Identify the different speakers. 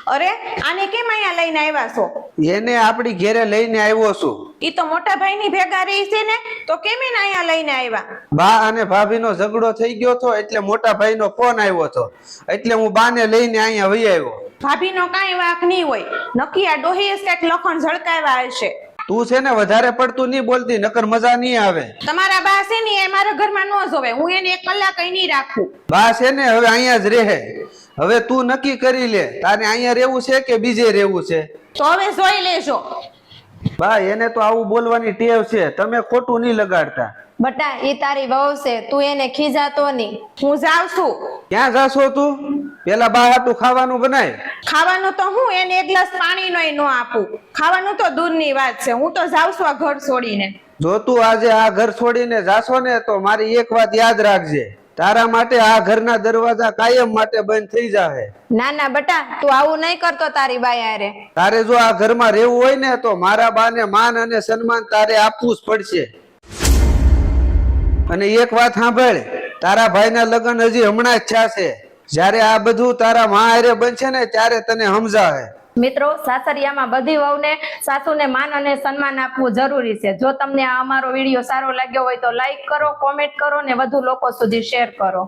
Speaker 1: અરે આને કેમ અહીંયા લઈને આવ્યા છો?
Speaker 2: એને આપણી ઘેરે લઈને આવ્યો છું.
Speaker 1: ઈ તો મોટા ભાઈની ભેગા રહી છે ને, તો કેમ એને અહીંયા લઈને આવ્યા?
Speaker 2: બા અને ભાભીનો ઝઘડો થઈ ગયો હતો એટલે મોટા ભાઈનો ફોન આવ્યો હતો એટલે હું બાને લઈને અહીંયા વહી આવ્યો.
Speaker 1: ભાભીનો કાંઈ વાંક નહીં હોય, નક્કી આ ડોહીએ કંઈક લખણ ઝળકાવ્યા હશે.
Speaker 2: તું છે ને વધારે પડતું નહીં બોલતી, નકર મજા નહીં આવે.
Speaker 1: તમારા બા છે ને એ મારા ઘરમાં ન જોવે, હું એને 1 કલાક અહીં નહીં રાખું.
Speaker 2: બા છે ને હવે અહીંયા જ રહે. હવે તું નક્કી કરી લે, તારે અહીંયા રહેવું છે કે બીજે રહેવું છે.
Speaker 1: તો હવે જોઈ લેજો.
Speaker 2: બા એને તો આવું બોલવાની ટેવ છે, તમે ખોટું નહીં લગાડતા.
Speaker 3: બટા ઈ તારી વહુ છે, તું એને ખીજાતો નહીં.
Speaker 1: હું જાઉં છું.
Speaker 2: ક્યાં જાશો તું? પેલા બા હાટું ખાવાનું બનાય.
Speaker 1: ખાવાનું તો હું એને 1 ગ્લાસ પાણીનોય ન આપું. ખાવાનું તો દૂરની વાત છે. હું તો જાઉં છું આ ઘર છોડીને.
Speaker 2: જો તું આજે આ ઘર છોડીને જાશો ને તો મારી એક વાત યાદ રાખજે, તારા માટે આ ઘરના દરવાજા કાયમ માટે બંધ થઈ જાહે.
Speaker 3: ના ના બટા, તું આવું નહીં કરતો તારી બાઈ હારે.
Speaker 2: તારે જો આ ઘરમાં રહેવું હોય ને તો મારા બાને માન અને સન્માન તારે આપવું જ પડશે. અને એક વાત સાંભળ, તારા ભાઈના લગ્ન હજી હમણાં જ થયા છે. જ્યારે આ બધું તારા મા હારે બનશે ને ત્યારે તને સમજાવે.
Speaker 3: મિત્રો, સાસરિયામાં બધી વહુને સાસુને માન અને સન્માન આપવું જરૂરી છે. જો તમને આ અમારો વિડીયો સારો લાગ્યો હોય તો લાઈક કરો, કોમેન્ટ કરો ને વધુ લોકો સુધી શેર કરો.